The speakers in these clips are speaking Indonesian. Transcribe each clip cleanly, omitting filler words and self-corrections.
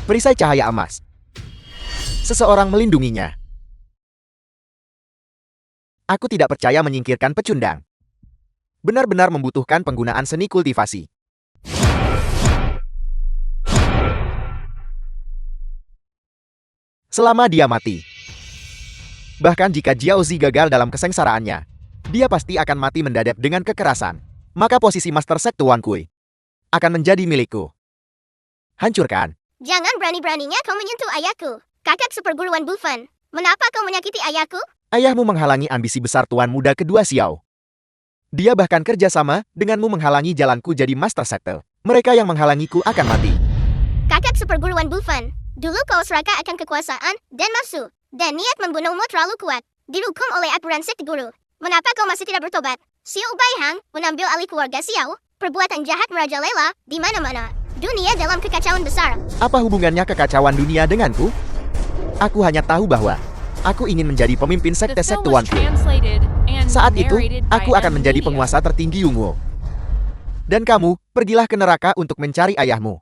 Perisai cahaya emas. Seseorang melindunginya. Aku tidak percaya menyingkirkan pecundang. Benar-benar membutuhkan penggunaan seni kultivasi. Selama dia mati. Bahkan jika Jiaozi gagal dalam kesengsaraannya, dia pasti akan mati mendadak dengan kekerasan. Maka posisi Master Sek Tuan Kui akan menjadi milikku. Hancurkan. Jangan berani-beraninya kau menyentuh ayahku. Kakak seperguruan Bufan. Mengapa kau menyakiti ayahku? Ayahmu menghalangi ambisi besar Tuan Muda kedua Xiao. Dia bahkan kerjasama denganmu menghalangi jalanku jadi Master Sekte. Mereka yang menghalangiku akan mati. Kakak seperguruan Bufan. Dulu kau serakah akan kekuasaan dan nafsu. Dan niat membunuhmu terlalu kuat. Dihukum oleh aturan sekte guru. Mengapa kau masih tidak bertobat? Xiao Baihang menambil alih keluarga Xiao. Perbuatan jahat merajalela di mana-mana. Dunia dalam kekacauan besar. Apa hubungannya kekacauan dunia denganku? Aku hanya tahu bahwa aku ingin menjadi pemimpin sekte Tuanku. Saat itu, aku akan menjadi penguasa tertinggi Yungwu. Dan kamu, pergilah ke neraka untuk mencari ayahmu.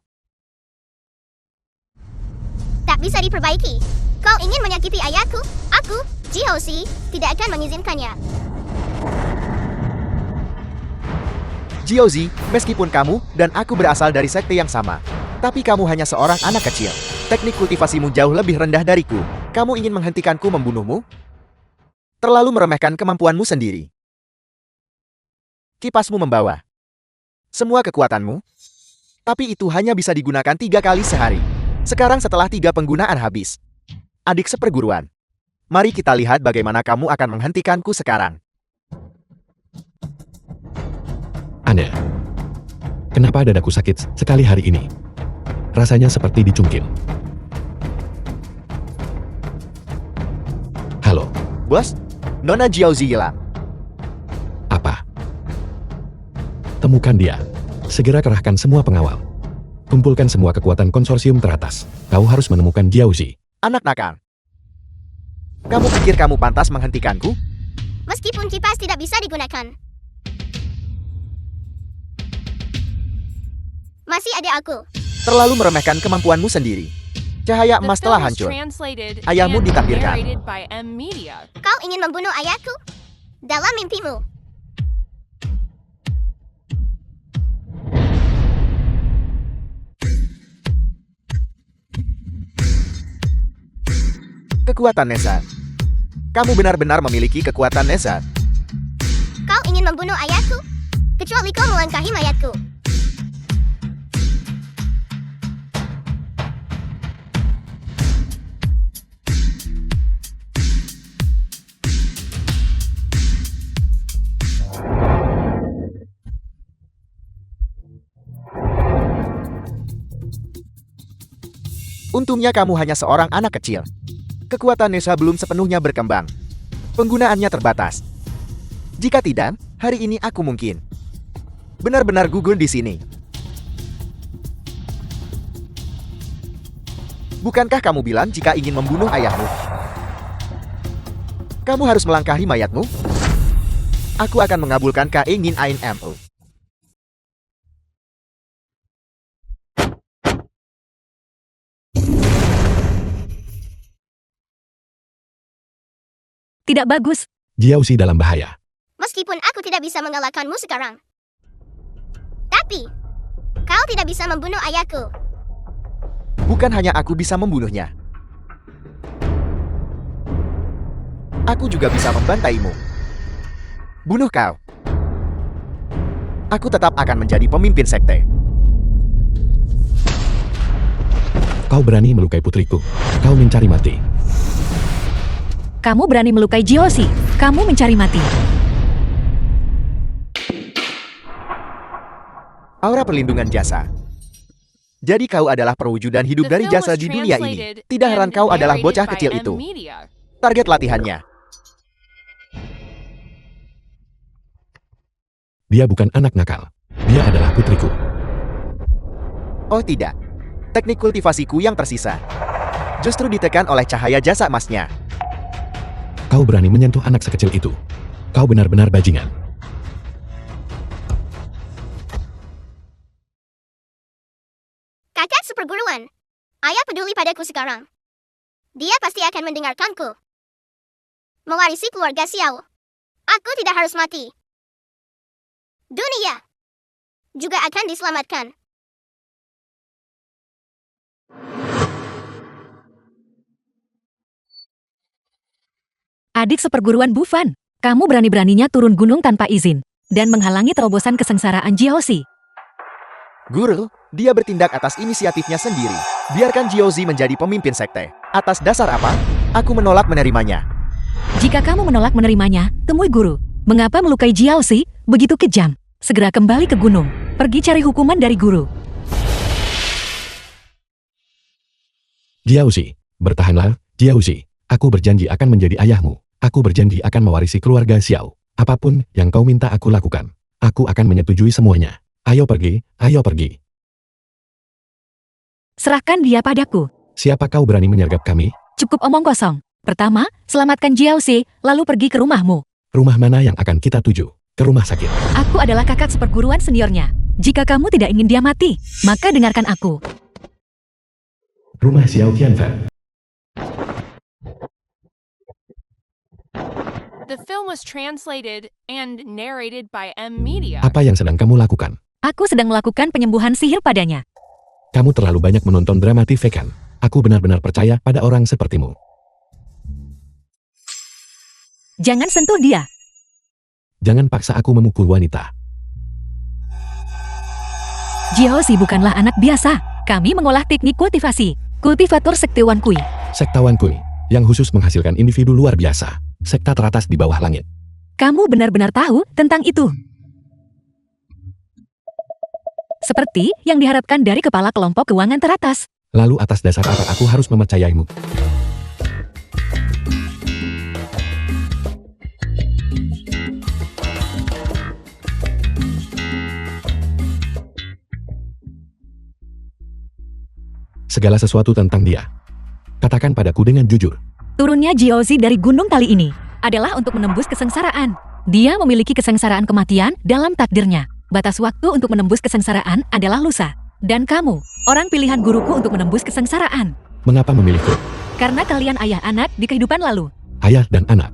Tak bisa diperbaiki. Kau ingin menyakiti ayahku? Aku, Jiaozi, tidak akan mengizinkannya. Jiaozi, meskipun kamu dan aku berasal dari sekte yang sama, tapi kamu hanya seorang anak kecil. Teknik kultivasimu jauh lebih rendah dariku. Kamu ingin menghentikanku membunuhmu? Terlalu meremehkan kemampuanmu sendiri. Kipasmu membawa semua kekuatanmu, tapi itu hanya bisa digunakan 3 kali sehari. Sekarang setelah 3 penggunaan habis. Adik seperguruan, mari kita lihat bagaimana kamu akan menghentikanku sekarang. Anda, kenapa dadaku sakit sekali hari ini? Rasanya seperti dicungkil. Halo, Bos, Nona Jiaozi hilang. apa? Temukan dia. Segera kerahkan semua pengawal. Kumpulkan semua kekuatan konsorsium teratas. Kau harus menemukan Jiaozi. Anak nakal. Kamu pikir kamu pantas menghentikanku? Meskipun kipas tidak bisa digunakan. Masih ada aku. Terlalu meremehkan kemampuanmu sendiri. Cahaya emas telah hancur. Ayahmu ditakdirkan. Kau ingin membunuh ayahku? Dalam mimpimu. Kekuatan Neza. Kamu benar-benar memiliki kekuatan Neza. Kau ingin membunuh ayahku? Kecuali kau melangkahi mayatku. Untungnya kamu hanya seorang anak kecil. Kekuatan Neza belum sepenuhnya berkembang. Penggunaannya terbatas. Jika tidak, hari ini aku mungkin benar-benar gugur di sini. Bukankah kamu bilang jika ingin membunuh ayahmu, kamu harus melangkahi mayatmu? Aku akan mengabulkan keinginan ayahmu. Tidak bagus. Jiaozi dalam bahaya. Meskipun aku tidak bisa mengalahkanmu sekarang. Tapi, kau tidak bisa membunuh ayahku. Bukan hanya aku bisa membunuhnya. Aku juga bisa membantaimu. Bunuh kau. Aku tetap akan menjadi pemimpin sekte. Kau berani melukai putriku. Kau mencari mati. Kamu berani melukai Jiaozi. Kamu mencari mati. Aura perlindungan jasa. Jadi kau adalah perwujudan hidup dari jasa di dunia ini. Tidak heran kau adalah bocah kecil itu. Target latihannya. Dia bukan anak nakal. Dia adalah putriku. Oh tidak. Teknik kultivasiku yang tersisa justru ditekan oleh cahaya jasa emasnya. Kau berani menyentuh anak sekecil itu. Kau benar-benar bajingan. Kakak seperguruan. Ayah peduli padaku sekarang. Dia pasti akan mendengarkanku. Mewarisi keluarga Xiao. Aku tidak harus mati. Dunia juga akan diselamatkan. Adik seperguruan Bufan, kamu berani-beraninya turun gunung tanpa izin dan menghalangi terobosan kesengsaraan Jiaozi. Guru, dia bertindak atas inisiatifnya sendiri. Biarkan Jiaozi menjadi pemimpin sekte. Atas dasar apa? Aku menolak menerimanya. Jika kamu menolak menerimanya, temui guru. Mengapa melukai Jiaozi begitu kejam? Segera kembali ke gunung. Pergi cari hukuman dari guru. Jiaozi, bertahanlah, Jiaozi. Aku berjanji akan menjadi ayahmu. Aku berjanji akan mewarisi keluarga Xiao. Apapun yang kau minta aku lakukan. Aku akan menyetujui semuanya. Ayo pergi, ayo pergi. Serahkan dia padaku. Siapa kau berani menyergap kami? Cukup omong kosong. Pertama, selamatkan Jiaozi, lalu pergi ke rumahmu. Rumah mana yang akan kita tuju? Ke rumah sakit. Aku adalah kakak seperguruan seniornya. Jika kamu tidak ingin dia mati, maka dengarkan aku. Rumah Xiao Tianfen. The film was translated and narrated by M Media. Apa yang sedang kamu lakukan? Aku sedang melakukan penyembuhan sihir padanya. Kamu terlalu banyak menonton drama TV kan? Aku benar-benar percaya pada orang sepertimu. Jangan sentuh dia. Jangan paksa aku memukul wanita. Jiaozi bukanlah anak biasa. Kami mengolah teknik kultivasi. Kultivator sekte Wan Kui. Sektawan Kui, yang khusus menghasilkan individu luar biasa. Sekta teratas di bawah langit. Kamu benar-benar tahu tentang itu. Seperti yang diharapkan dari kepala kelompok keuangan teratas. Lalu atas dasar apa aku harus mempercayaimu? Segala sesuatu tentang dia. Katakan padaku dengan jujur. Turunnya Jiaozi dari gunung kali ini adalah untuk menembus kesengsaraan. Dia memiliki kesengsaraan kematian dalam takdirnya. Batas waktu untuk menembus kesengsaraan adalah lusa. Dan kamu, orang pilihan guruku untuk menembus kesengsaraan. Mengapa memilihku? Karena kalian ayah anak di kehidupan lalu. Ayah dan anak.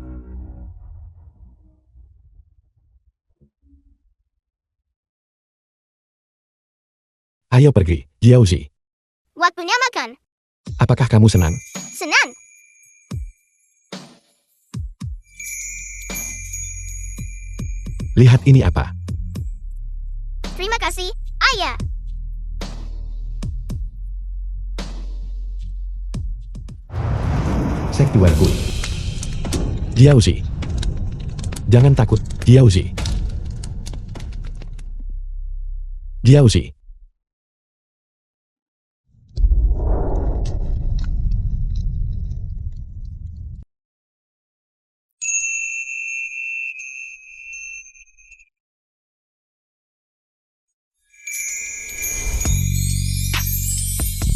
Ayo pergi, Jiaozi. Waktunya makan. Apakah kamu senang? Senang. Lihat ini apa? Terima kasih, Ayah. Sekte Wan Kui. Jiaozi. Jangan takut, Jiaozi. Jiaozi.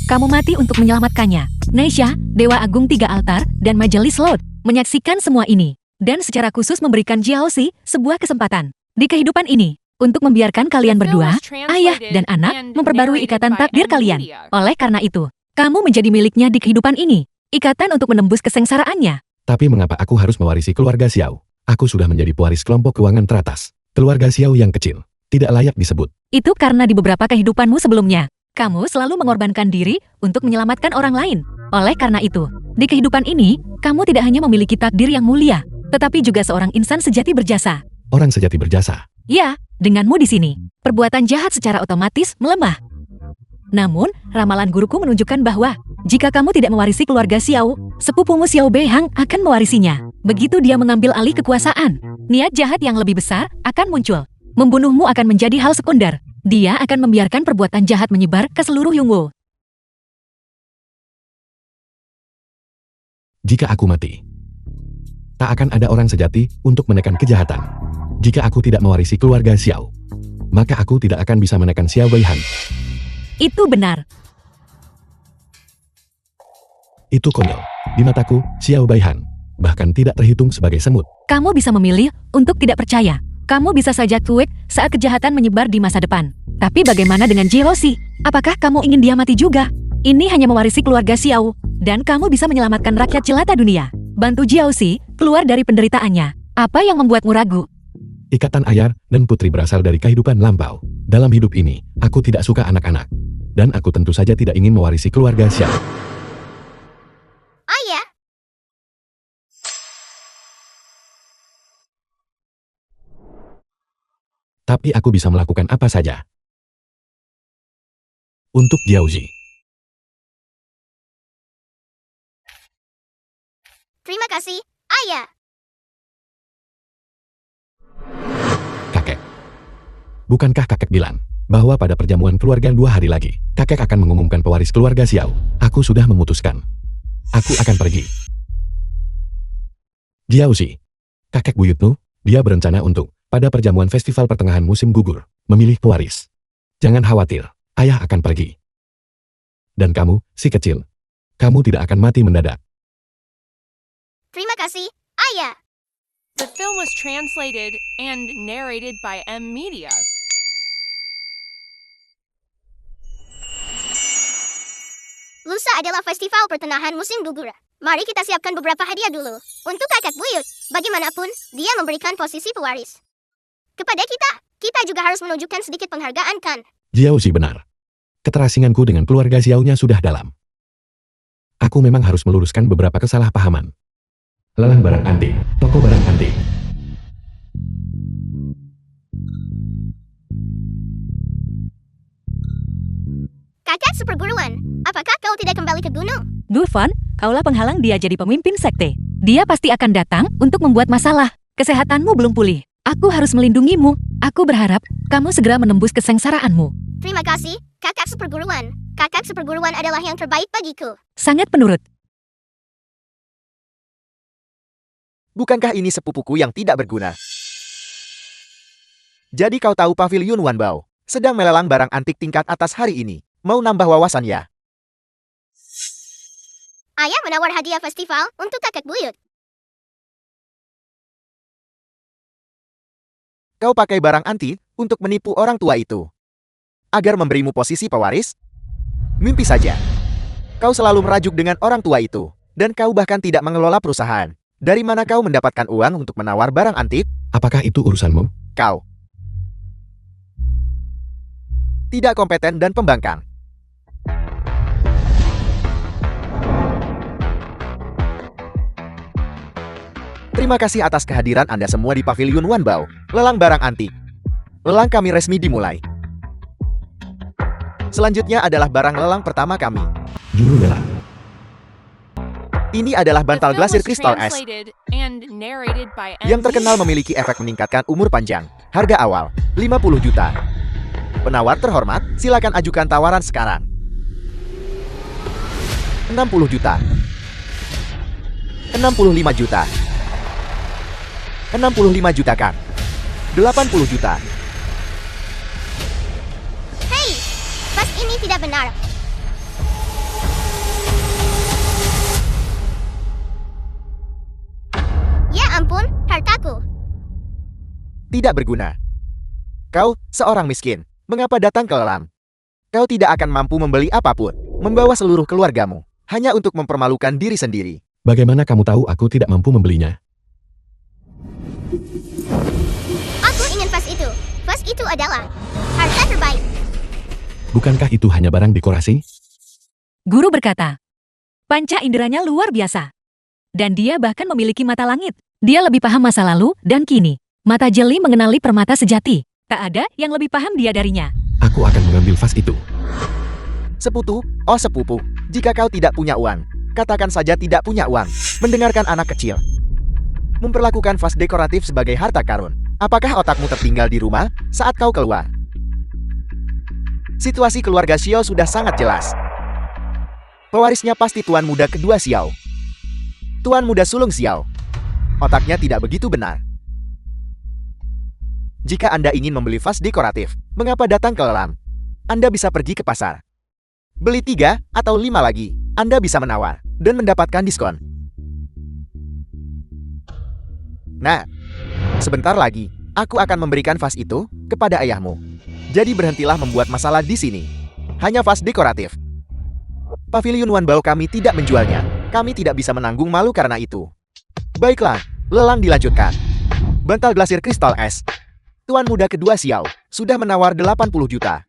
Kamu mati untuk menyelamatkannya. Neisha, Dewa Agung Tiga Altar, dan Majelis Lord menyaksikan semua ini. Dan secara khusus memberikan Jiaozi sebuah kesempatan di kehidupan ini untuk membiarkan kalian berdua, ayah dan anak, memperbarui ikatan takdir kalian. Oleh karena itu, kamu menjadi miliknya di kehidupan ini. Ikatan untuk menembus kesengsaraannya. Tapi mengapa aku harus mewarisi keluarga Xiao? Aku sudah menjadi pewaris kelompok keuangan teratas. Keluarga Xiao yang kecil. Tidak layak disebut. Itu karena di beberapa kehidupanmu sebelumnya, kamu selalu mengorbankan diri untuk menyelamatkan orang lain. Oleh karena itu, di kehidupan ini, kamu tidak hanya memiliki takdir yang mulia, tetapi juga seorang insan sejati berjasa. Orang sejati berjasa. Ya, denganmu di sini, perbuatan jahat secara otomatis melemah. Namun, ramalan guruku menunjukkan bahwa jika kamu tidak mewarisi keluarga Xiao, sepupumu Xiao Beihang akan mewarisinya. Begitu dia mengambil alih kekuasaan, niat jahat yang lebih besar akan muncul. Membunuhmu akan menjadi hal sekunder. Dia akan membiarkan perbuatan jahat menyebar ke seluruh Yungwu. Jika aku mati, tak akan ada orang sejati untuk menekan kejahatan. Jika aku tidak mewarisi keluarga Xiao, maka aku tidak akan bisa menekan Xiao Beihang. Itu benar. Itu konyol. Di mataku, Xiao Beihang bahkan tidak terhitung sebagai semut. Kamu bisa memilih untuk tidak percaya. Kamu bisa saja cuek saat kejahatan menyebar di masa depan. Tapi bagaimana dengan Jiaozi? Apakah kamu ingin dia mati juga? Ini hanya mewarisi keluarga Xiao, dan kamu bisa menyelamatkan rakyat jelata dunia. Bantu Jiaoxi keluar dari penderitaannya. Apa yang membuatmu ragu? Ikatan ayah dan putri berasal dari kehidupan lampau. Dalam hidup ini, aku tidak suka anak-anak. Dan aku tentu saja tidak ingin mewarisi keluarga Xiao. Ayah, Tapi aku bisa melakukan apa saja. Untuk Jiaoxi. terima kasih, ayah. Kakek. Bukankah kakek bilang bahwa pada perjamuan keluarga 2 hari lagi, kakek akan mengumumkan pewaris keluarga Xiao? Aku sudah memutuskan. Aku akan pergi. Jiaoxi. Kakek buyutmu, dia berencana untuk, pada perjamuan festival pertengahan musim gugur, memilih pewaris. Jangan khawatir, ayah akan pergi. Dan kamu, si kecil, kamu tidak akan mati mendadak. Terima kasih, ayah. The film was translated and narrated by M Media. Lusa adalah festival pertengahan musim gugur. Mari kita siapkan beberapa hadiah dulu. Untuk kakek buyut, bagaimanapun, dia memberikan posisi pewaris. Kepada kita juga harus menunjukkan sedikit penghargaan kan? Jiaoxi benar. Keterasinganku dengan keluarga Xiao-nya sudah dalam. Aku memang harus meluruskan beberapa kesalahpahaman. Lelang barang antik, toko barang antik. Kakek seperguruan, apakah kau tidak kembali ke gunung? Dufan, kaulah penghalang dia jadi pemimpin sekte. Dia pasti akan datang untuk membuat masalah. Kesehatanmu belum pulih. Aku harus melindungimu. Aku berharap kamu segera menembus kesengsaraanmu. Terima kasih, kakak seperguruan. Kakak seperguruan adalah yang terbaik bagiku. Sangat penurut. Bukankah ini sepupuku yang tidak berguna? Jadi kau tahu Pavilion Wanbao sedang melelang barang antik tingkat atas hari ini. Mau nambah wawasan ya? Ayah menawar hadiah festival untuk kakek buyut. Kau pakai barang antik untuk menipu orang tua itu. Agar memberimu posisi pewaris? Mimpi saja. Kau selalu merajuk dengan orang tua itu. Dan kau bahkan tidak mengelola perusahaan. Dari mana kau mendapatkan uang untuk menawar barang antik? Apakah itu urusanmu? Kau tidak kompeten dan pembangkang. Terima kasih atas kehadiran Anda semua di Pavilion Wanbao, lelang barang antik. Lelang kami resmi dimulai. Selanjutnya adalah barang lelang pertama kami. Juru lelang. Ini adalah The bantal film glasir was kristal es translated and narrated by M yang terkenal Media. memiliki efek meningkatkan umur panjang. Harga awal 50 juta. Penawar terhormat, silakan ajukan tawaran sekarang. 60 juta. 65 juta. 65 juta kan? 80 juta. Hei, pas ini tidak benar. Ya ampun, hartaku. Tidak berguna. Kau, seorang miskin, mengapa datang ke lelang? Kau tidak akan mampu membeli apapun, membawa seluruh keluargamu, hanya untuk mempermalukan diri sendiri. Bagaimana kamu tahu aku tidak mampu membelinya? Aku ingin vas itu. Vas itu adalah harta terbaik. Bukankah itu hanya barang dekorasi? Guru berkata, panca inderanya luar biasa. Dan dia bahkan memiliki mata langit. Dia lebih paham masa lalu dan kini. Mata jeli mengenali permata sejati. Tak ada yang lebih paham dia darinya. Aku akan mengambil vas itu. Sepupu, oh sepupu, jika kau tidak punya uang, katakan saja tidak punya uang. Mendengarkan anak kecil. Memperlakukan vas dekoratif sebagai harta karun. Apakah otakmu tertinggal di rumah saat kau keluar? Situasi keluarga Xiao sudah sangat jelas. Pewarisnya pasti tuan muda kedua Xiao. Tuan muda sulung Xiao. Otaknya tidak begitu benar. Jika Anda ingin membeli vas dekoratif, mengapa datang ke lelang? Anda bisa pergi ke pasar. Beli 3 atau 5 lagi, Anda bisa menawar dan mendapatkan diskon. Nah, sebentar lagi, aku akan memberikan vas itu kepada ayahmu. Jadi berhentilah membuat masalah di sini. Hanya vas dekoratif. Pavilion Wanbao kami tidak menjualnya. Kami tidak bisa menanggung malu karena itu. Baiklah, lelang dilanjutkan. Bantal glasir kristal es. Tuan muda kedua Xiao sudah menawar 80 juta.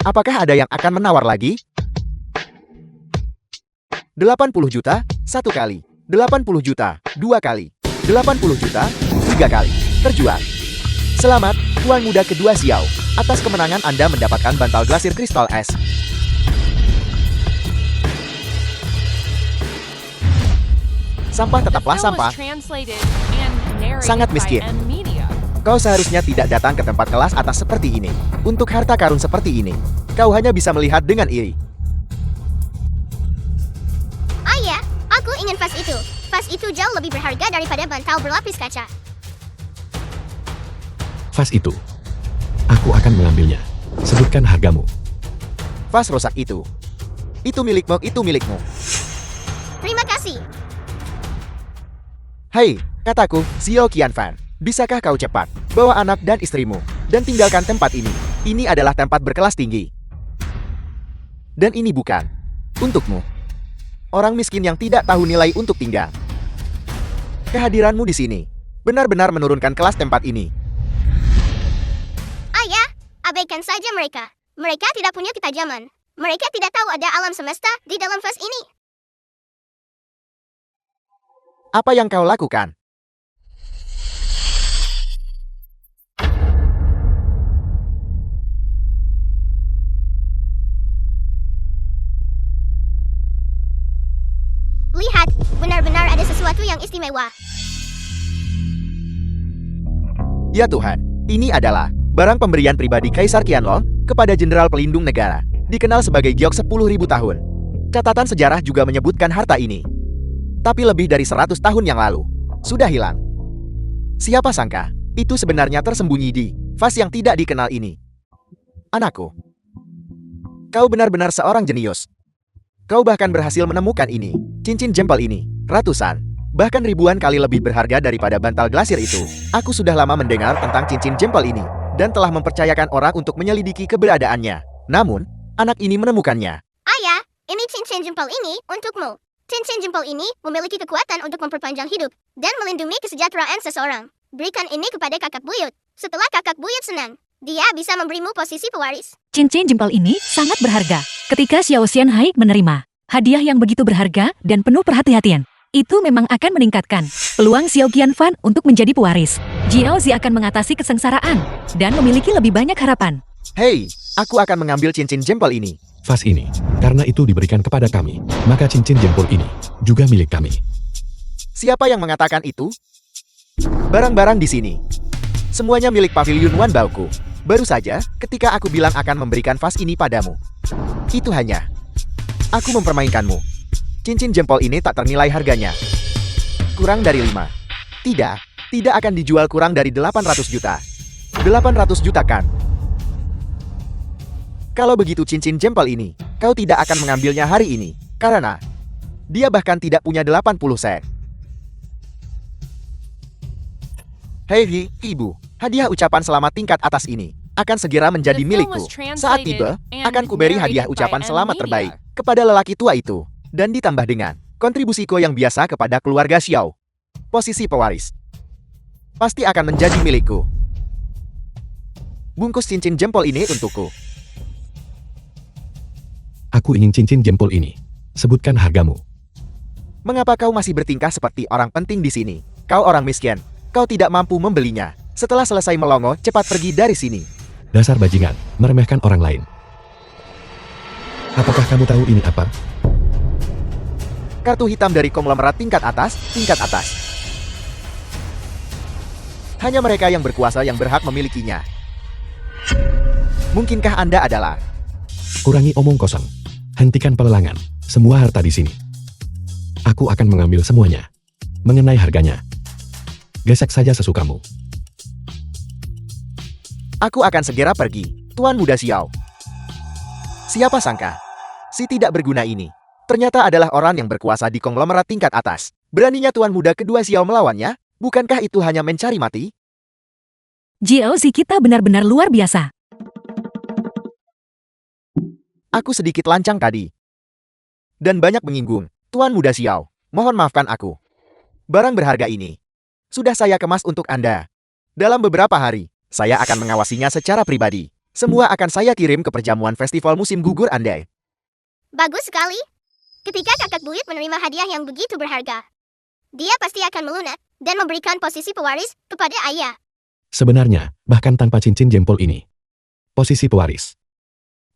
Apakah ada yang akan menawar lagi? 80 juta, satu kali. 80 juta, dua kali. 80 juta, tiga kali. Terjual. Selamat, tuan muda kedua Xiao. Atas kemenangan Anda mendapatkan bantal glasir kristal es. Sampah tetaplah The film sampah. was translated and narrated Sangat by miskin. M Media. Kau seharusnya tidak datang ke tempat kelas atas seperti ini. Untuk harta karun seperti ini, kau hanya bisa melihat dengan iri. Ayah, aku ingin vas itu. Vas itu jauh lebih berharga daripada bantal berlapis kaca. Vas itu. Aku akan mengambilnya. Sebutkan hargamu. Vas rusak itu. Itu milikmu, itu milikmu. Terima kasih. Hei, kataku, Xiao Qianfan. Bisakah kau cepat bawa anak dan istrimu dan tinggalkan tempat ini? Ini adalah tempat berkelas tinggi. Dan ini bukan untukmu. Orang miskin yang tidak tahu nilai untuk tinggal. Kehadiranmu di sini benar-benar menurunkan kelas tempat ini. Ayah, abaikan saja mereka. Mereka tidak punya ketajaman. Mereka tidak tahu ada alam semesta di dalam vas ini. Apa yang kau lakukan? Lihat, benar-benar ada sesuatu yang istimewa. Ya Tuhan, ini adalah barang pemberian pribadi Kaisar Qianlong kepada Jenderal Pelindung Negara, dikenal sebagai giok 10.000 tahun. Catatan sejarah juga menyebutkan harta ini. Tapi lebih dari 100 tahun yang lalu, sudah hilang. Siapa sangka, itu sebenarnya tersembunyi di vas yang tidak dikenal ini. Anakku, kau benar-benar seorang jenius. Kau bahkan berhasil menemukan ini, cincin jempol ini, ratusan, bahkan ribuan kali lebih berharga daripada bantal glasir itu. Aku sudah lama mendengar tentang cincin jempol ini, dan telah mempercayakan orang untuk menyelidiki keberadaannya. Namun, anak ini menemukannya. Ayah, ini cincin jempol ini untukmu. Cincin jempol ini memiliki kekuatan untuk memperpanjang hidup dan melindungi kesejahteraan seseorang. Berikan ini kepada kakak buyut. Setelah kakak buyut senang, dia bisa memberimu posisi pewaris. Cincin jempol ini sangat berharga. Ketika Xiao Xianhai menerima hadiah yang begitu berharga dan penuh perhati-hatian, itu memang akan meningkatkan peluang Xiao Qianfan untuk menjadi pewaris. Jiaozi akan mengatasi kesengsaraan dan memiliki lebih banyak harapan. Hei, aku akan mengambil cincin jempol ini. Vas ini, karena itu diberikan kepada kami, maka cincin jempol ini juga milik kami. Siapa yang mengatakan itu? Barang-barang di sini. Semuanya milik Pavilion Wanbaoku. Baru saja, ketika aku bilang akan memberikan vas ini padamu. Itu hanya. Aku mempermainkanmu. Cincin jempol ini tak ternilai harganya. Kurang dari 5. Tidak akan dijual kurang dari 800 juta. 800 juta kan? Kalau begitu cincin jempol ini, kau tidak akan mengambilnya hari ini, karena dia bahkan tidak punya 80 sen. Hei, ibu, hadiah ucapan selamat tingkat atas ini akan segera menjadi The film milikku. was translated Saat tiba, and akan kuberi hadiah narrated by ucapan M selamat Media. terbaik kepada lelaki tua itu, dan ditambah dengan kontribusiku yang biasa kepada keluarga Xiao. Posisi pewaris pasti akan menjadi milikku. Bungkus cincin jempol ini untukku. Aku ingin cincin jempol ini. Sebutkan hargamu. Mengapa kau masih bertingkah seperti orang penting di sini? Kau orang miskin. Kau tidak mampu membelinya. Setelah selesai melongo, cepat pergi dari sini. Dasar bajingan, meremehkan orang lain. Apakah kamu tahu ini apa? Kartu hitam dari konglomerat tingkat atas, tingkat atas. Hanya mereka yang berkuasa yang berhak memilikinya. Mungkinkah Anda adalah... Kurangi omong kosong. Hentikan pelelangan. Semua harta di sini. Aku akan mengambil semuanya. Mengenai harganya, gesek saja sesukamu. Aku akan segera pergi, Tuan Muda Xiao. Siapa sangka, si tidak berguna ini ternyata adalah orang yang berkuasa di konglomerat tingkat atas. Beraninya Tuan Muda kedua Xiao melawannya? Bukankah itu hanya mencari mati? Jiaozi kita benar-benar luar biasa. Aku sedikit lancang tadi. dan banyak menyinggung. Tuan Muda Xiao, mohon maafkan aku. Barang berharga ini sudah saya kemas untuk Anda. Dalam beberapa hari, saya akan mengawasinya secara pribadi. Semua akan saya kirim ke perjamuan festival musim gugur Anda. Bagus sekali. Ketika kakak buyut menerima hadiah yang begitu berharga, dia pasti akan melunak dan memberikan posisi pewaris kepada ayah. Sebenarnya, bahkan tanpa cincin jempol ini, posisi pewaris,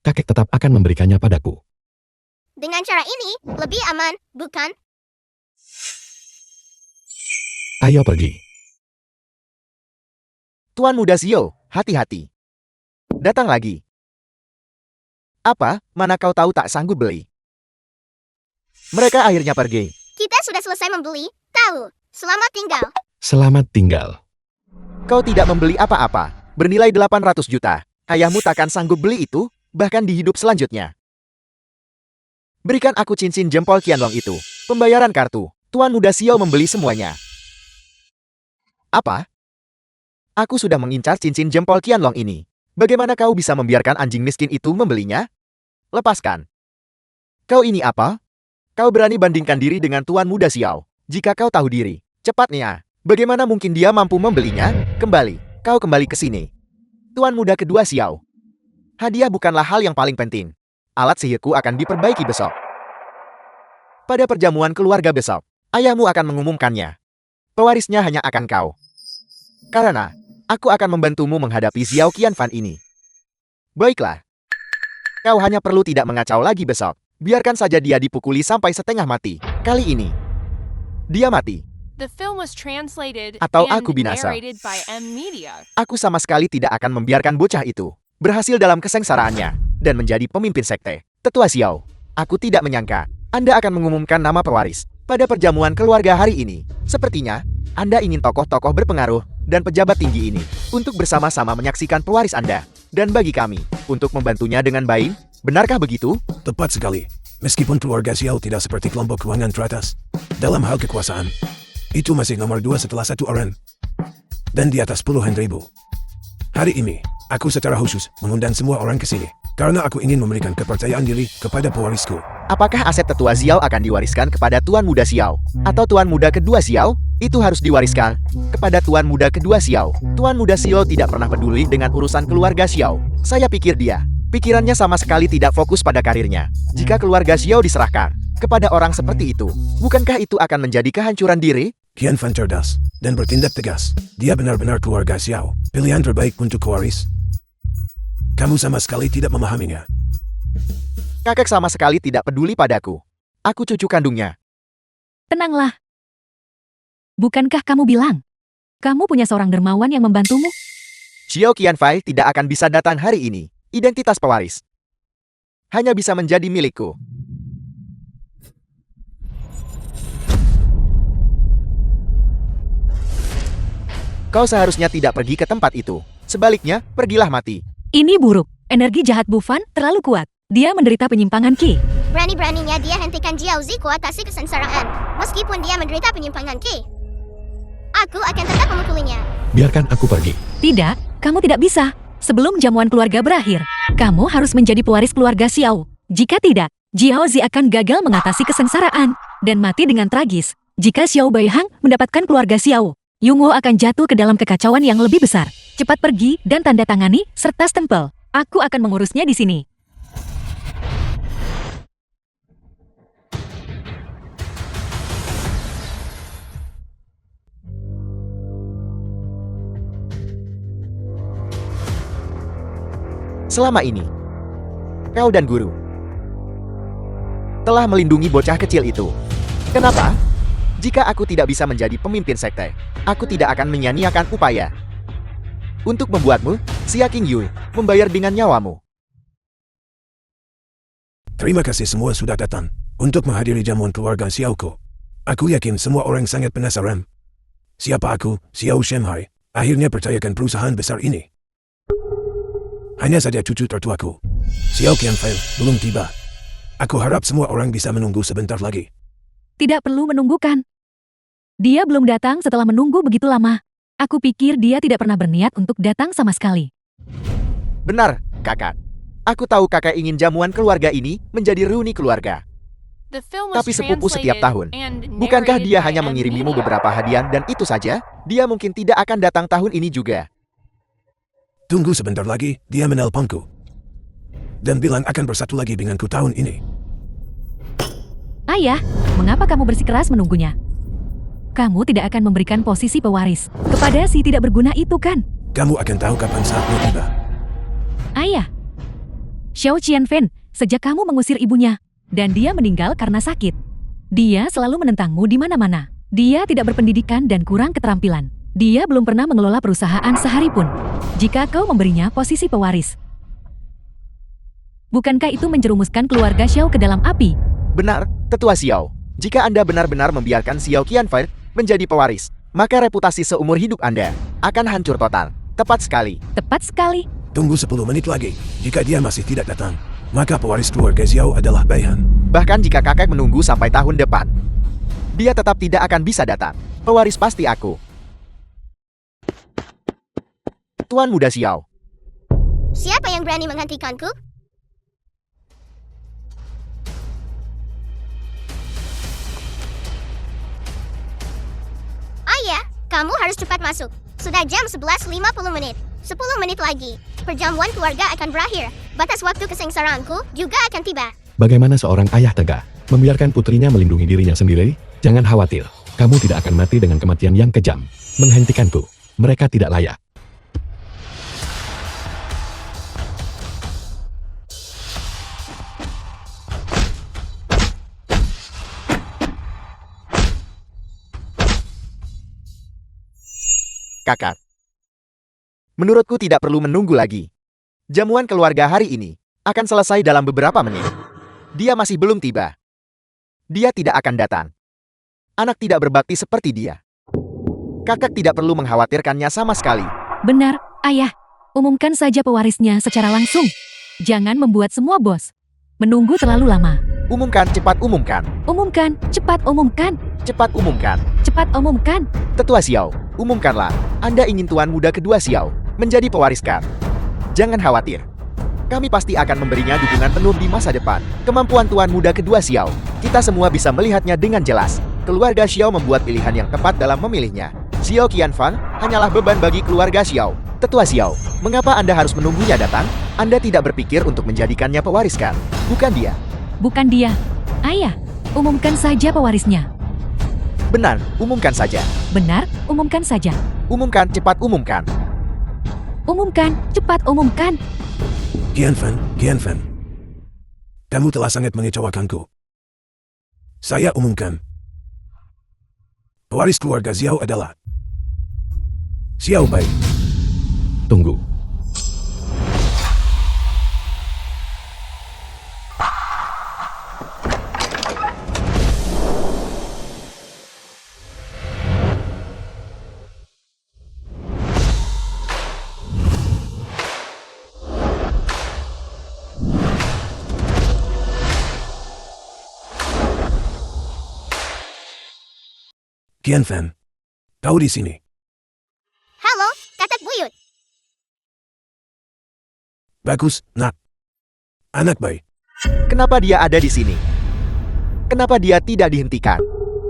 kakek tetap akan memberikannya padaku. Dengan cara ini, lebih aman, bukan? Ayo pergi. Tuan Muda Xiao, hati-hati. Datang lagi. Apa, mana kau tahu tak sanggup beli? Mereka akhirnya pergi. Kita sudah selesai membeli. Tahu. Selamat tinggal. Selamat tinggal. Kau tidak membeli apa-apa, bernilai 800 juta. Ayahmu takkan sanggup beli itu, bahkan di hidup selanjutnya. Berikan aku cincin jempol Qianlong itu. Pembayaran kartu. Tuan Muda Xiao membeli semuanya. Apa? Aku sudah mengincar cincin jempol Qianlong ini. Bagaimana kau bisa membiarkan anjing miskin itu membelinya? Lepaskan. Kau ini apa? Kau berani bandingkan diri dengan Tuan Muda Xiao. Jika kau tahu diri, cepatnya. Bagaimana mungkin dia mampu membelinya? Kembali. Kau kembali ke sini. Tuan Muda kedua Xiao. Hadiah bukanlah hal yang paling penting. Alat sihirku akan diperbaiki besok. Pada perjamuan keluarga besok, ayahmu akan mengumumkannya. Pewarisnya hanya akan kau. Karena, aku akan membantumu menghadapi Xiao Qianfan ini. Baiklah. Kau hanya perlu tidak mengacau lagi besok. Biarkan saja dia dipukuli sampai setengah mati. Kali ini, dia mati. The film was translated Atau and aku binasa. narrated by M Media. Aku sama sekali tidak akan membiarkan bocah itu berhasil dalam kesengsaraannya dan menjadi pemimpin sekte. Tetua Xiao, aku tidak menyangka Anda akan mengumumkan nama pewaris pada perjamuan keluarga hari ini. Sepertinya, Anda ingin tokoh-tokoh berpengaruh dan pejabat tinggi ini untuk bersama-sama menyaksikan pewaris Anda. Dan bagi kami, untuk membantunya dengan baik. Benarkah begitu? Tepat sekali. Meskipun keluarga Xiao tidak seperti kelompok keuangan teratas, dalam hal kekuasaan, itu masih nomor 2 setelah satu orang. Dan di atas puluhan ribu. Hari ini, aku secara khusus mengundang semua orang ke sini. Karena aku ingin memberikan kepercayaan diri kepada pewarisku. Apakah aset tetua Xiao akan diwariskan kepada Tuan Muda Xiao? Atau Tuan Muda kedua Xiao? Itu harus diwariskan kepada Tuan Muda kedua Xiao. Tuan Muda Xiao tidak pernah peduli dengan urusan keluarga Xiao. Saya pikir pikirannya sama sekali tidak fokus pada karirnya. Jika keluarga Xiao diserahkan kepada orang seperti itu, bukankah itu akan menjadi kehancuran diri? Qianfan cerdas dan bertindak tegas. Dia benar-benar keluarga Xiao. Pilihan terbaik untuk pewaris. Kamu sama sekali tidak memahaminya. Kakek sama sekali tidak peduli padaku. Aku cucu kandungnya. Tenanglah. Bukankah kamu bilang, kamu punya seorang dermawan yang membantumu? Xiao Qianfai tidak akan bisa datang hari ini. Identitas pewaris hanya bisa menjadi milikku. Kau seharusnya tidak pergi ke tempat itu. Sebaliknya, pergilah mati. Ini buruk. Energi jahat Bufan terlalu kuat. Dia menderita penyimpangan Qi. Berani-beraninya dia hentikan Jiao Ziku atasi kesengsaraan. Meskipun dia menderita penyimpangan Qi. Aku akan tetap memukulinya. Biarkan aku pergi. Tidak, kamu tidak bisa. Sebelum jamuan keluarga berakhir, kamu harus menjadi pewaris keluarga Xiao. Jika tidak, Jiao Zi akan gagal mengatasi kesengsaraan dan mati dengan tragis. Jika Xiao Baihang mendapatkan keluarga Xiao, Yungwo akan jatuh ke dalam kekacauan yang lebih besar. Cepat pergi dan tanda tangani serta stempel. Aku akan mengurusnya di sini. Selama ini, kau dan guru telah melindungi bocah kecil itu. Kenapa? Jika aku tidak bisa menjadi pemimpin sekte, aku tidak akan menyia-nyiakan upaya untuk membuatmu, Xia Qingyue, membayar dengan nyawamu. Terima kasih semua sudah datang untuk menghadiri jamuan keluarga Xiaoku. Aku yakin semua orang sangat penasaran. Siapa aku, Xiao Shenhai, akhirnya percayakan perusahaan besar ini. Hanya saja cucu tertuaku, Xiao Qianfei, belum tiba. Aku harap semua orang bisa menunggu sebentar lagi. Tidak perlu menunggukan. Dia belum datang setelah menunggu begitu lama. Aku pikir dia tidak pernah berniat untuk datang sama sekali. Benar, kakak. Aku tahu kakak ingin jamuan keluarga ini menjadi reuni keluarga. The film was Tapi sepupu setiap tahun. translated and Bukankah narrated dia by hanya M. mengirimimu Media? beberapa hadiah dan itu saja? Dia mungkin tidak akan datang tahun ini juga. Tunggu sebentar lagi, dia menelponku. Dan bilang akan bersatu lagi denganku tahun ini. Ayah, mengapa kamu bersikeras menunggunya? Kamu tidak akan memberikan posisi pewaris kepada si tidak berguna itu kan? Kamu akan tahu kapan saatnya tiba. Ayah, Xiao Qianfen, sejak kamu mengusir ibunya, dan dia meninggal karena sakit. Dia selalu menentangmu di mana-mana. Dia tidak berpendidikan dan kurang keterampilan. Dia belum pernah mengelola perusahaan sehari pun. Jika kau memberinya posisi pewaris, bukankah itu menjerumuskan keluarga Xiao ke dalam api? Benar, Tetua Xiao. Jika Anda benar-benar membiarkan Xiao Qianfei menjadi pewaris, maka reputasi seumur hidup Anda akan hancur total. Tepat sekali. Tepat sekali. Tunggu 10 menit lagi. Jika dia masih tidak datang, maka pewaris keluarga Xiao adalah Baihan. Bahkan jika kakek menunggu sampai tahun depan, dia tetap tidak akan bisa datang. Pewaris pasti aku. Tuan Muda Xiao. Siapa yang berani menghentikanku? Ayah, kamu harus cepat masuk. Sudah jam 11.50 menit. 10 menit lagi. Perjamuan keluarga akan berakhir. Batas waktu kesengsaraanku juga akan tiba. Bagaimana seorang ayah tegak membiarkan putrinya melindungi dirinya sendiri? Jangan khawatir, kamu tidak akan mati dengan kematian yang kejam. Menghentikanku, mereka tidak layak. Kakak. Menurutku tidak perlu menunggu lagi. Jamuan keluarga hari ini akan selesai dalam beberapa menit. Dia masih belum tiba. Dia tidak akan datang. Anak tidak berbakti seperti dia. Kakak tidak perlu mengkhawatirkannya sama sekali. Benar, Ayah. Umumkan saja pewarisnya secara langsung. Jangan membuat semua bos menunggu terlalu lama. Umumkan, cepat umumkan. Umumkan, cepat umumkan. Cepat umumkan. Cepat umumkan. Tetua Xiao, umumkanlah. Anda ingin tuan muda kedua Xiao menjadi pewaris Kar. Jangan khawatir. Kami pasti akan memberinya dukungan penuh di masa depan. Kemampuan tuan muda kedua Xiao, kita semua bisa melihatnya dengan jelas. Keluarga Xiao membuat pilihan yang tepat dalam memilihnya. Xiao Qianfan hanyalah beban bagi keluarga Xiao. Tetua Xiao, mengapa Anda harus menunggunya datang? Anda tidak berpikir untuk menjadikannya pewaris Kar, bukan dia? Bukan dia. Ayah, umumkan saja pewarisnya. Benar, umumkan saja. Benar, umumkan saja. Umumkan, cepat umumkan. Umumkan, cepat umumkan. Qianfan. Kamu telah sangat mengecewakanku. Saya umumkan. Pewaris keluarga Xiao adalah Xiao Bai. Tunggu. Qianfan, kau di sini. Halo, kakak buyut. Bagus, nak. Anak baik. Kenapa dia ada di sini? Kenapa dia tidak dihentikan?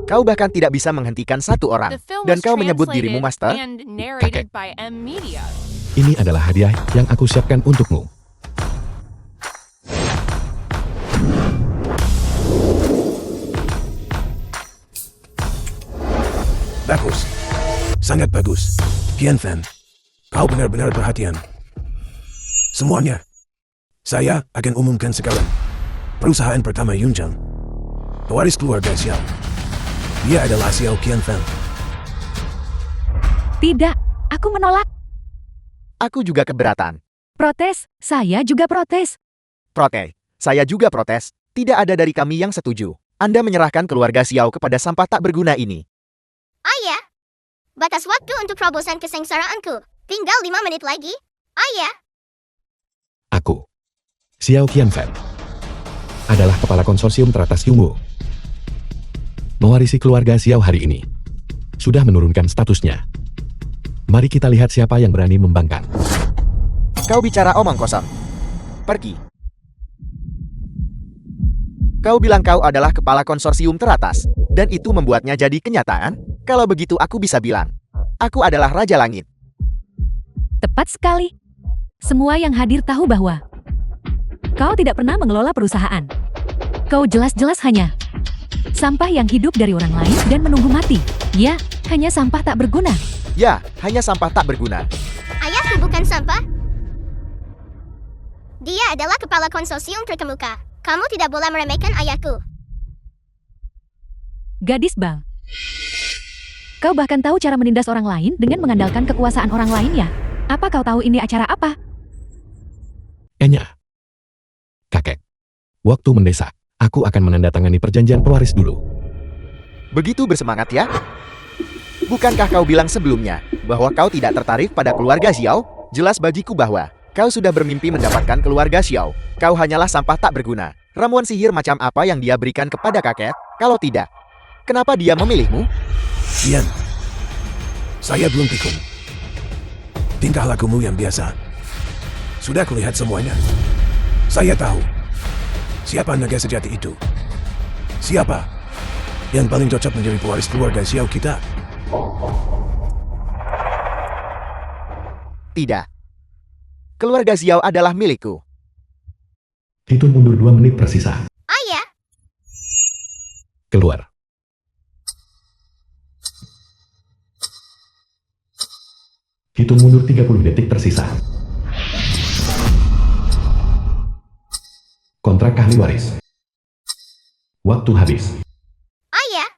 Kau bahkan tidak bisa menghentikan satu orang. The film Dan was kau menyebut dirimu translated master? and narrated by M. Media. Ini adalah hadiah yang aku siapkan untukmu. Bagus. Sangat bagus. Qianfan, kau benar-benar perhatian. Semuanya. Saya akan umumkan sekarang. Perusahaan pertama Yuncheng. Pewaris keluarga Xiao. Dia adalah Xiao Qianfan. Tidak, aku menolak. Aku juga keberatan. Protes, saya juga protes. Protes. Saya juga protes. Tidak ada dari kami yang setuju. Anda menyerahkan keluarga Xiao kepada sampah tak berguna ini. Ayah, batas waktu untuk terobosan kesengsaraanku. Tinggal 5 menit lagi. Ayah, Aku, Xiao Qianfan, adalah kepala konsorsium teratas Yungwu. Mewarisi keluarga Xiao hari ini. Sudah menurunkan statusnya. Mari kita lihat siapa yang berani membangkang. Kau bicara omong kosong. Pergi. Kau bilang kau adalah kepala konsorsium teratas, dan itu membuatnya jadi kenyataan? Kalau begitu aku bisa bilang, aku adalah Raja Langit. Tepat sekali. Semua yang hadir tahu bahwa kau tidak pernah mengelola perusahaan. Kau jelas-jelas hanya sampah yang hidup dari orang lain dan menunggu mati. Ya, hanya sampah tak berguna. Ya, hanya sampah tak berguna. Ayahku bukan sampah. Dia adalah kepala konsorsium terkemuka. Kamu tidak boleh meremehkan ayahku. Gadis Bal. Kau bahkan tahu cara menindas orang lain dengan mengandalkan kekuasaan orang lain ya? Apa kau tahu ini acara apa? Enya. Kakek. Waktu mendesak, aku akan menandatangani perjanjian pewaris dulu. Begitu bersemangat ya? Bukankah kau bilang sebelumnya bahwa kau tidak tertarik pada keluarga Xiao? Jelas bagiku bahwa kau sudah bermimpi mendapatkan keluarga Xiao. Kau hanyalah sampah tak berguna. Ramuan sihir macam apa yang dia berikan kepada kakek? Kalau tidak, kenapa dia memilihmu? Qian, saya belum pikun. Tingkah lakumu yang biasa. Sudah kulihat semuanya. Saya tahu siapa naga sejati itu. Siapa yang paling cocok menjadi pewaris keluarga Xiao kita? Tidak. Keluarga Xiao adalah milikku. Hitung mundur 2 menit tersisa. Ayah, Keluar. Hitung mundur 30 detik tersisa. Kontrak ahli waris. Waktu habis. ayah,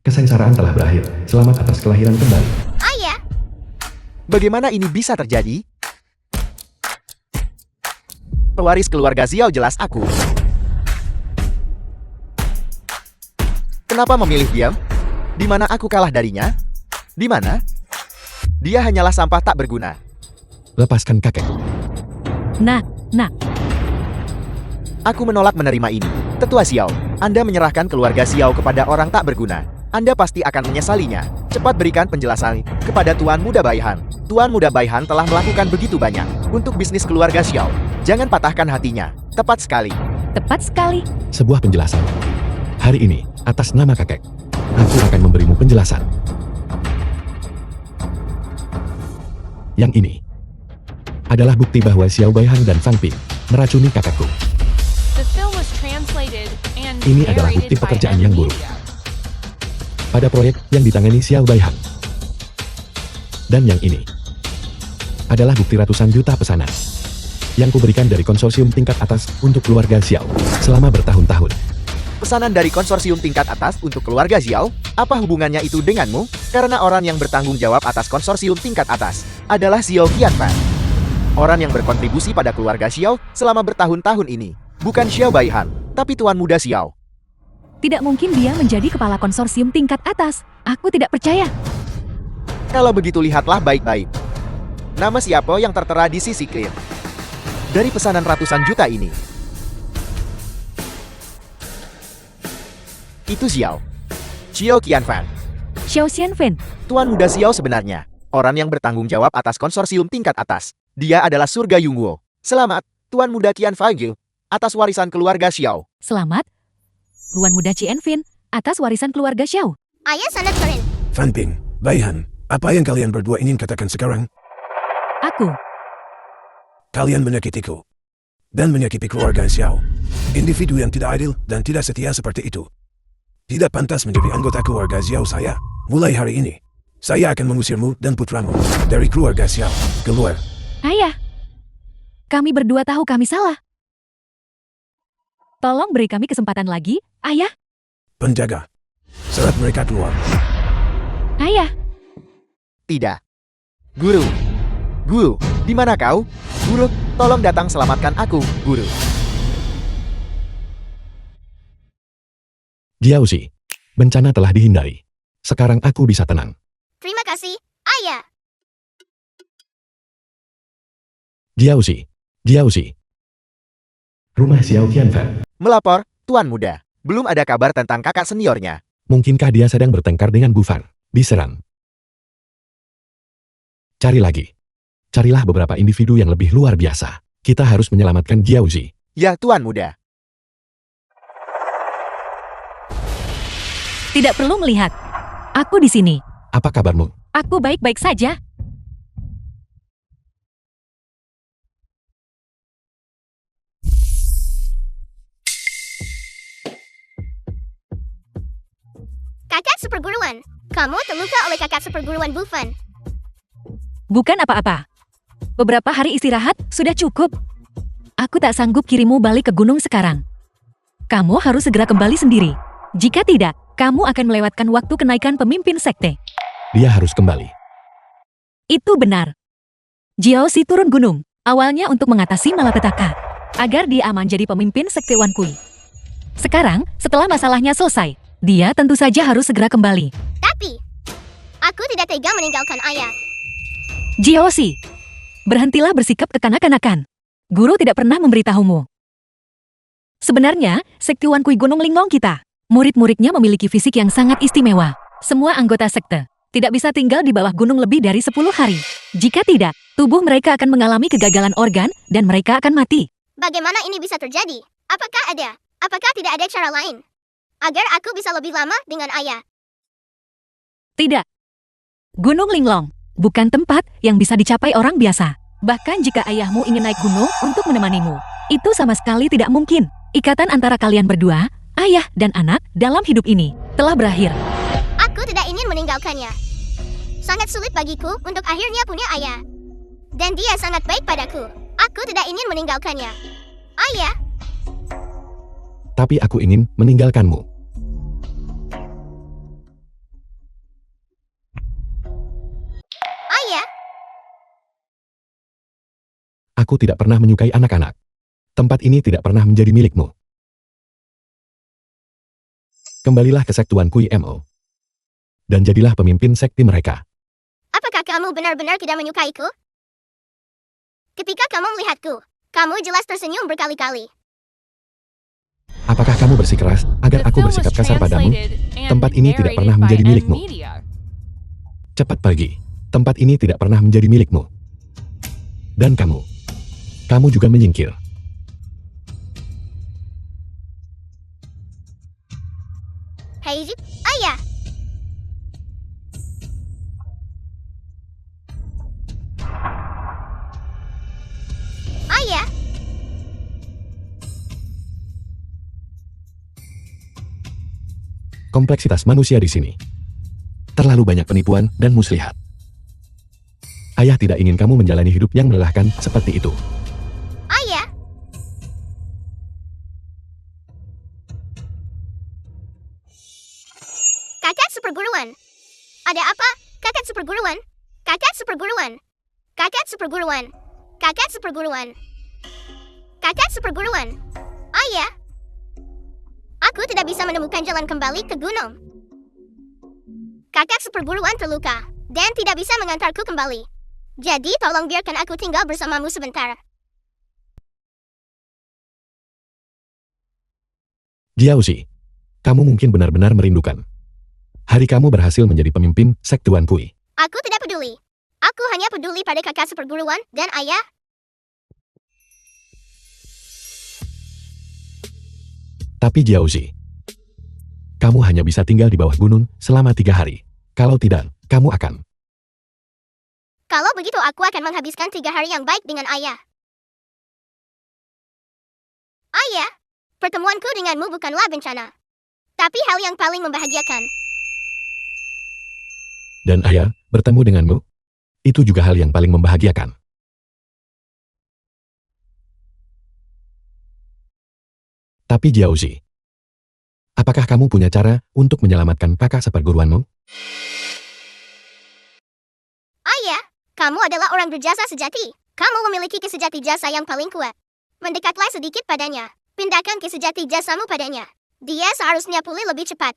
Kesengsaraan telah berakhir. Selamat atas kelahiran kembali. ayah. Bagaimana ini bisa terjadi? Pewaris keluarga Xiao jelas aku. Kenapa memilih diam? Di mana aku kalah darinya? Di mana? Dia hanyalah sampah tak berguna. Lepaskan kakek. Nah, Aku menolak menerima ini. Tetua Xiao, Anda menyerahkan keluarga Xiao kepada orang tak berguna. Anda pasti akan menyesalinya. Cepat berikan penjelasan kepada Tuan Muda Baihan. Tuan Muda Baihan telah melakukan begitu banyak untuk bisnis keluarga Xiao. Jangan patahkan hatinya. Tepat sekali. tepat sekali. Sebuah penjelasan. Hari ini, atas nama kakek, aku akan memberimu penjelasan. Yang ini adalah bukti bahwa Xiao Baihang dan Fang Ping meracuni kakakku. The film was translated and Ini adalah bukti narrated by pekerjaan M yang buruk. Media. Pada proyek yang ditangani Xiao Baihang. Dan yang ini adalah bukti ratusan juta pesanan yang kuberikan dari konsorsium tingkat atas untuk keluarga Xiao selama bertahun-tahun. Pesanan dari konsorsium tingkat atas untuk keluarga Xiao? Apa hubungannya itu denganmu? Karena orang yang bertanggung jawab atas konsorsium tingkat atas adalah Xiao Qianfan. Orang yang berkontribusi pada keluarga Xiao selama bertahun-tahun ini. Bukan Xiao Baihan, tapi Tuan Muda Xiao. Tidak mungkin dia menjadi kepala konsorsium tingkat atas. Aku tidak percaya. Kalau begitu lihatlah baik-baik. Nama siapa yang tertera di sisi clear? Dari pesanan ratusan juta ini. Itu Xiao. Xiao Qianfan. Xiao Xianfen, Tuan Muda Xiao sebenarnya. Orang yang bertanggung jawab atas konsorsium tingkat atas. Dia adalah Surga Yungguo. Selamat, Tuan Muda Qianfan, atas warisan keluarga Xiao. selamat. Tuan Muda Qianfen, atas warisan keluarga Xiao. Ayah sangat keren. Fan Ping, Baihan, apa yang kalian berdua ingin katakan sekarang? Aku, Kalian menyakitiku dan menyakiti keluarga Xiao. Individu yang tidak adil dan tidak setia seperti itu tidak pantas menjadi anggota keluarga Xiao saya. Mulai hari ini, saya akan mengusirmu dan putramu dari keluarga Xiao. Keluar. ayah. Kami berdua tahu kami salah. Tolong beri kami kesempatan lagi, ayah. Penjaga, seret mereka keluar. Ayah, Tidak. Guru. Guru, di mana kau? Guru, tolong datang selamatkan aku, Guru. Jiaoxi, bencana telah dihindari. Sekarang aku bisa tenang. Terima kasih, ayah. Jiaoxi, Jiaoxi. Rumah Xiao Qianfan. Melapor, Tuan Muda. Belum ada kabar tentang kakak seniornya. Mungkinkah dia sedang bertengkar dengan Bu Fan? Diserang. Cari lagi. Carilah beberapa individu yang lebih luar biasa. Kita harus menyelamatkan Jiaozi. Ya, Tuan Muda. Tidak perlu melihat. Aku di sini. Apa kabarmu? Aku baik-baik saja. Kakak seperguruan, kamu terluka oleh kakak seperguruan Bufan. Bukan apa-apa. Beberapa hari istirahat sudah cukup. Aku tak sanggup kirimu balik ke gunung sekarang. Kamu harus segera kembali sendiri. Jika tidak, kamu akan melewatkan waktu kenaikan pemimpin sekte. Dia harus kembali. Itu benar. Jiaozi turun gunung, awalnya untuk mengatasi malapetaka, agar dia aman jadi pemimpin sekte Wan Kui. Sekarang, setelah masalahnya selesai, dia tentu saja harus segera kembali. Tapi, aku tidak tega meninggalkan ayah. Jiaozi, berhentilah bersikap kekanak-kanakan. Guru tidak pernah memberitahumu. Sebenarnya, sekte Wan Kui Gunung Linglong kita, murid-muridnya memiliki fisik yang sangat istimewa. Semua anggota sekte tidak bisa tinggal di bawah gunung lebih dari 10 hari. Jika tidak, tubuh mereka akan mengalami kegagalan organ dan mereka akan mati. Bagaimana ini bisa terjadi? Apakah tidak ada cara lain? Agar aku bisa lebih lama dengan ayah. Tidak. Gunung Linglong bukan tempat yang bisa dicapai orang biasa. Bahkan jika ayahmu ingin naik gunung untuk menemanimu, itu sama sekali tidak mungkin. Ikatan antara kalian berdua, ayah dan anak, dalam hidup ini telah berakhir. Aku tidak ingin meninggalkannya. Sangat sulit bagiku untuk akhirnya punya ayah. Dan dia sangat baik padaku. Aku tidak ingin meninggalkannya. Ayah, Tapi aku ingin meninggalkanmu. ayah, Aku tidak pernah menyukai anak-anak. Tempat ini tidak pernah menjadi milikmu. Kembalilah ke sekte Wan Kui Mo. Dan jadilah pemimpin sekte mereka. apakah kamu benar-benar tidak menyukaiku? Ketika kamu melihatku, kamu jelas tersenyum berkali-kali. Apakah kamu bersikeras agar The aku film was bersikap kasar padamu? translated and Tempat ini tidak narrated pernah by menjadi M milikmu. Media. Cepat pergi. Tempat ini tidak pernah menjadi milikmu. Dan kamu juga menyingkir. Hei, ayah, ayah, Kompleksitas manusia di sini. Terlalu banyak penipuan dan muslihat. Ayah tidak ingin kamu menjalani hidup yang melelahkan seperti itu. ayah. Kakak seperguruan. Ada apa? Kakak seperguruan. Kakak seperguruan. Kakak seperguruan. Kakak seperguruan. Kakak seperguruan. Ayah. Aku tidak bisa menemukan jalan kembali ke gunung. Kakak seperguruan terluka dan tidak bisa mengantarku kembali. Jadi tolong biarkan aku tinggal bersamamu sebentar. Jiaozi, kamu mungkin benar-benar merindukan. Hari kamu berhasil menjadi pemimpin sekte Wan Kui. Aku tidak peduli. Aku hanya peduli pada kakak seperguruan dan ayah. Tapi Jiaozi, kamu hanya bisa tinggal di bawah gunung selama 3 hari. Kalau tidak, kamu akan. Kalau begitu aku akan menghabiskan 3 hari yang baik dengan ayah. Ayah, pertemuanku denganmu bukanlah bencana. Tapi hal yang paling membahagiakan. Dan ayah, bertemu denganmu, itu juga hal yang paling membahagiakan. Tapi Jiaozi, apakah kamu punya cara untuk menyelamatkan kakak seperguruanmu? Ayah, kamu adalah orang berjasa sejati. Kamu memiliki kesejati jasa yang paling kuat. Mendekatlah sedikit padanya. Pindahkan kesejati jasamu padanya. Dia seharusnya pulih lebih cepat.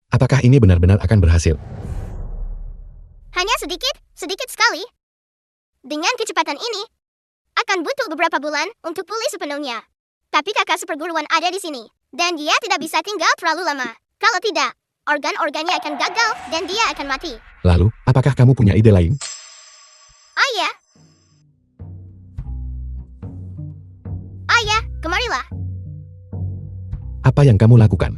Apakah ini benar-benar akan berhasil? Hanya sedikit sekali. Dengan kecepatan ini, akan butuh beberapa bulan untuk pulih sepenuhnya. Tapi kakak seperguruan ada di sini. Dan dia tidak bisa tinggal terlalu lama. Kalau tidak, organ-organnya akan gagal dan dia akan mati. Lalu, apakah kamu punya ide lain? Ayah! Ayah, kemarilah. Apa yang kamu lakukan?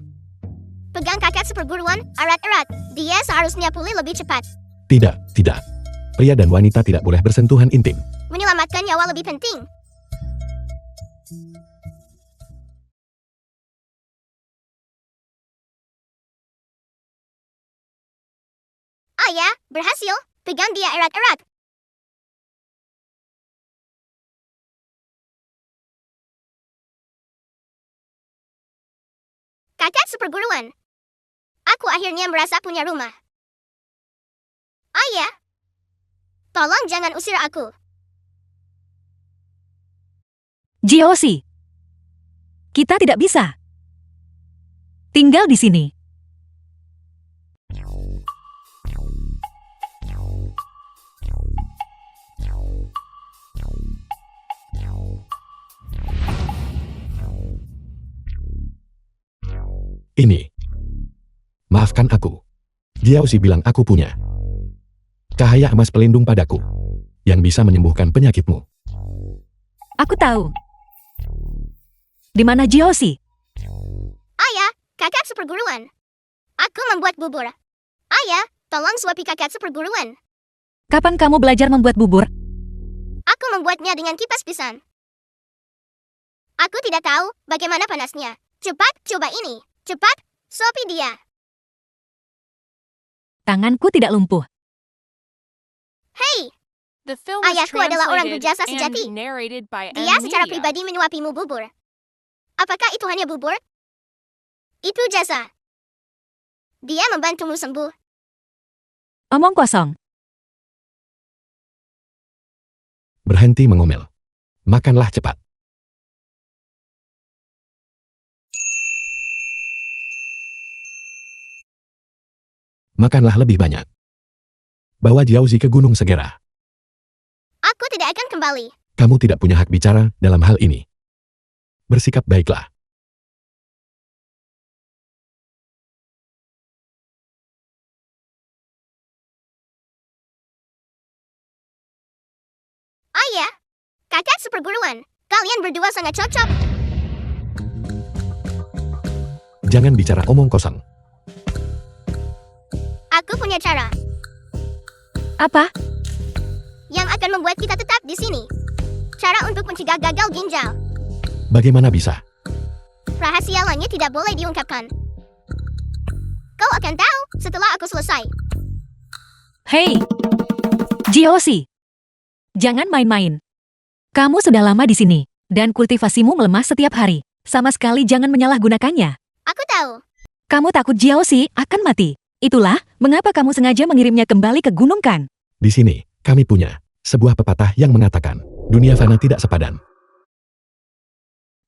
Pegang kakak seperguruan erat-erat. Dia seharusnya pulih lebih cepat. Tidak, tidak. Pria dan wanita tidak boleh bersentuhan intim. Menyelamatkan nyawa lebih penting. Ayah, berhasil. Pegang dia erat-erat. Kakak seperguruan. Aku akhirnya merasa punya rumah. Ayah, tolong jangan usir aku. Jiosi, kita tidak bisa tinggal di sini. Ini. Maafkan aku. Jiaozi bilang aku punya cahaya emas pelindung padaku yang bisa menyembuhkan penyakitmu. Aku tahu. Di mana Jiosi? Ayah, kakak seperguruan. Aku membuat bubur. Ayah, tolong suapi kakak seperguruan. Kapan kamu belajar membuat bubur? Aku membuatnya dengan kipas pisan. Aku tidak tahu bagaimana panasnya. Cepat, coba ini. Cepat, suapi dia. Tanganku tidak lumpuh. Hei, The film was ayahku adalah orang translated berjasa sejati. and narrated by Dia secara M-Media. pribadi menyuapimu bubur. Apakah itu hanya bubur? Itu jasa. Dia membantumu sembuh. Omong kosong. Berhenti mengomel. Makanlah cepat. Makanlah lebih banyak. Bawa Jiaozi ke gunung segera. Aku tidak akan kembali. Kamu tidak punya hak bicara dalam hal ini. Bersikap baiklah. Ayah, kakak seperguruan. Kalian berdua sangat cocok. Jangan bicara omong kosong. Aku punya cara Apa? yang akan membuat kita tetap di sini. Cara untuk mencegah gagal ginjal. Bagaimana bisa? Rahasia lainnya tidak boleh diungkapkan. Kau akan tahu setelah aku selesai. Hei, Jiosi. Jangan main-main. Kamu sudah lama di sini, dan kultivasimu melemah setiap hari. Sama sekali jangan menyalahgunakannya. Aku tahu. Kamu takut Jiosi akan mati. Itulah mengapa kamu sengaja mengirimnya kembali ke gunung kan? Di sini, kami punya sebuah pepatah yang mengatakan, dunia fana tidak sepadan.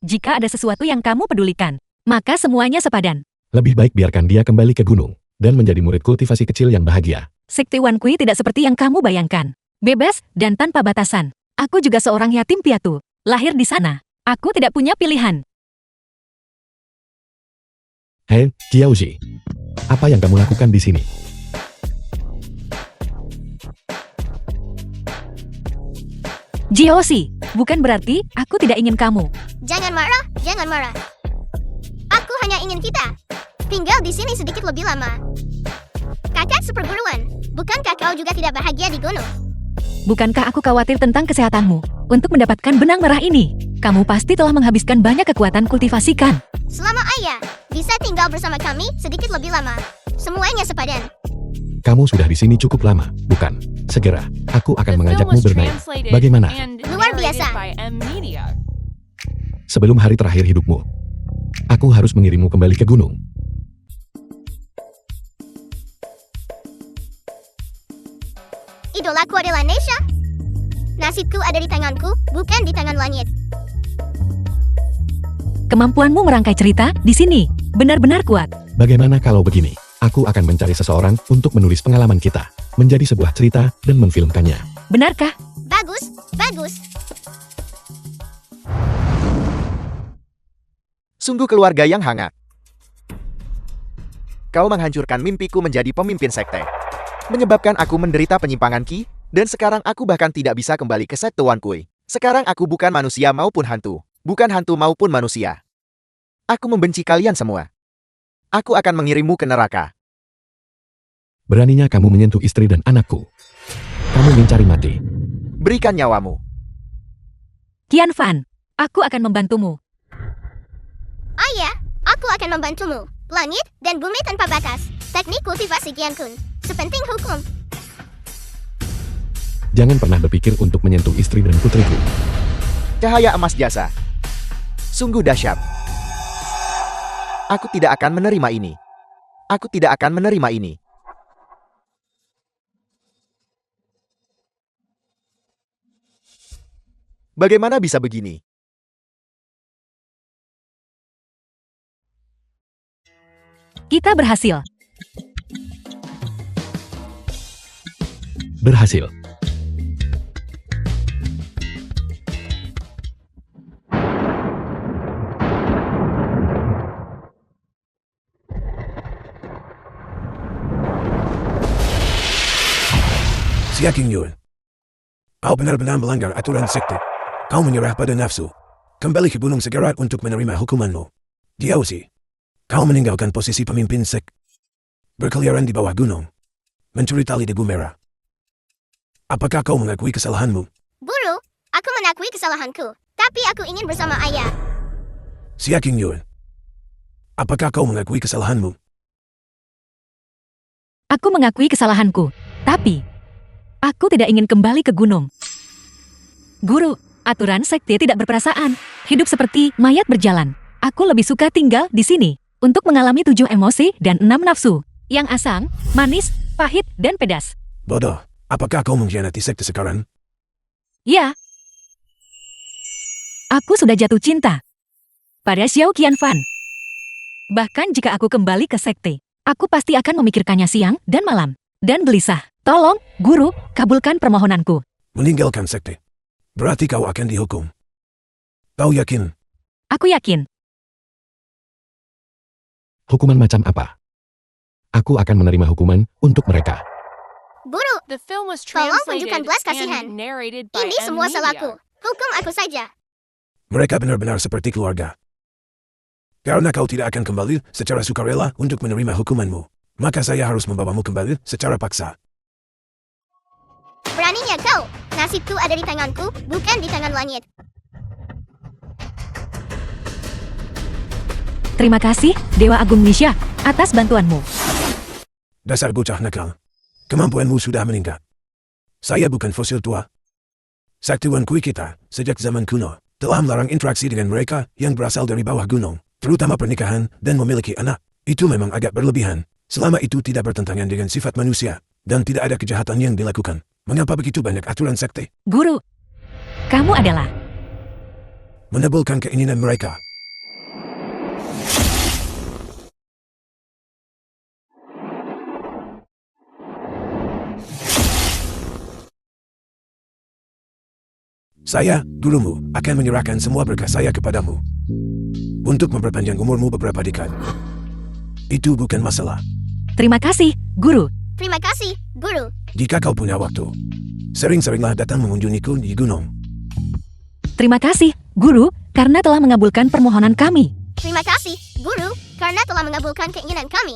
Jika ada sesuatu yang kamu pedulikan, maka semuanya sepadan. Lebih baik biarkan dia kembali ke gunung, dan menjadi murid kultivasi kecil yang bahagia. Sekte Wan Kui tidak seperti yang kamu bayangkan. Bebas dan tanpa batasan. Aku juga seorang yatim piatu. Lahir di sana. Aku tidak punya pilihan. Hei, Jiaozi. Apa yang kamu lakukan di sini? Jiosi, bukan berarti aku tidak ingin kamu. Jangan marah, jangan marah. Aku hanya ingin kita tinggal di sini sedikit lebih lama. Kakak seperguruan, bukankah kau juga tidak bahagia di gunung? Bukankah aku khawatir tentang kesehatanmu? Untuk mendapatkan benang merah ini, kamu pasti telah menghabiskan banyak kekuatan kultivasi kan? Selama ayah bisa tinggal bersama kami sedikit lebih lama. Semuanya sepadan. Kamu sudah di sini cukup lama, bukan? Segera, aku The akan film mengajakmu was bermain. translated Bagaimana? and Luar narrated biasa. by M-Media. Sebelum hari terakhir hidupmu, aku harus mengirimmu kembali ke gunung. Idolaku adalah Neisha. Nasibku ada di tanganku, bukan di tangan langit. Kemampuanmu merangkai cerita di sini benar-benar kuat. Bagaimana kalau begini? Aku akan mencari seseorang untuk menulis pengalaman kita, menjadi sebuah cerita, dan memfilmkannya. Bagus, Benarkah? bagus. Sungguh keluarga yang hangat. Kau menghancurkan mimpiku menjadi pemimpin sekte. Menyebabkan aku menderita penyimpangan Ki, dan sekarang aku bahkan tidak bisa kembali ke sekte Wan Kui. Sekarang aku bukan manusia maupun hantu. Bukan hantu maupun manusia. Aku membenci kalian semua. Aku akan mengirimmu ke neraka. Beraninya kamu menyentuh istri dan anakku. Kamu mencari mati. Berikan nyawamu. Qian Fan, aku akan membantumu. Ayah, aku akan membantumu. Langit dan bumi tanpa batas. Teknik kultivasi Qian Kun. Sepenting hukum. Jangan pernah berpikir untuk menyentuh istri dan putriku. Cahaya emas jasa. Sungguh dahsyat. Aku tidak akan menerima ini. Aku tidak akan menerima ini. Bagaimana bisa begini? Kita berhasil. Berhasil. Xia Qingyun. Kau benar-benar melanggar aturan sekte. Kau menyerah pada nafsu. Kembali ke Gunung Segerat untuk menerima hukumanmu. Jiaoxi. Kau meninggalkan posisi pemimpin sek. Berkeliaran di bawah gunung. Mencuri tali debu merah. Apakah kau mengakui kesalahanmu? Buru, aku mengakui kesalahanku. Tapi aku ingin bersama ayah. Xia Qingyun. Apakah kau mengakui kesalahanmu? Aku mengakui kesalahanku. Tapi, aku tidak ingin kembali ke gunung. Guru, aturan sekte tidak berperasaan. Hidup seperti mayat berjalan. Aku lebih suka tinggal di sini untuk mengalami 7 emosi dan 6 nafsu. Yang asam, manis, pahit, dan pedas. Bodoh. Apakah kau mengkhianati sekte sekarang? Ya. Aku sudah jatuh cinta pada Xiao Qian Fan. Bahkan jika aku kembali ke sekte, aku pasti akan memikirkannya siang dan malam. Dan gelisah. Tolong, guru, kabulkan permohonanku. Meninggalkan sekte. Berarti kau akan dihukum. Kau yakin? Aku yakin. Hukuman macam apa? Aku akan menerima hukuman untuk mereka. Buru, The film was tolong translated tunjukkan belas kasihan. and narrated by Ini semua M-Media. salahku. Hukum aku saja. Mereka benar-benar seperti keluarga. Karena kau tidak akan kembali secara sukarela untuk menerima hukumanmu, maka saya harus membawamu kembali secara paksa. Beraninya kau. Nasibku ada di tanganku, bukan di tangan langit. Terima kasih, Dewa Agung Nisha, atas bantuanmu. Dasar bocah nakal. Kemampuanmu sudah meningkat. Saya bukan fosil tua. Sakti Wan Kui kita, sejak zaman kuno, telah melarang interaksi dengan mereka yang berasal dari bawah gunung, terutama pernikahan dan memiliki anak. Itu memang agak berlebihan. Selama itu tidak bertentangan dengan sifat manusia, dan tidak ada kejahatan yang dilakukan. Mengapa begitu banyak aturan sekte? Guru, kamu adalah... Menabulkan keinginan mereka. Saya, gurumu, akan menyerahkan semua berkas saya kepadamu. Untuk memperpanjang umurmu beberapa dekad. Itu bukan masalah. Terima kasih, Guru. Terima kasih, Guru. Jika kau punya waktu, sering-seringlah datang mengunjungiku di gunung. Terima kasih, Guru, karena telah mengabulkan permohonan kami. Terima kasih, Guru, karena telah mengabulkan keinginan kami.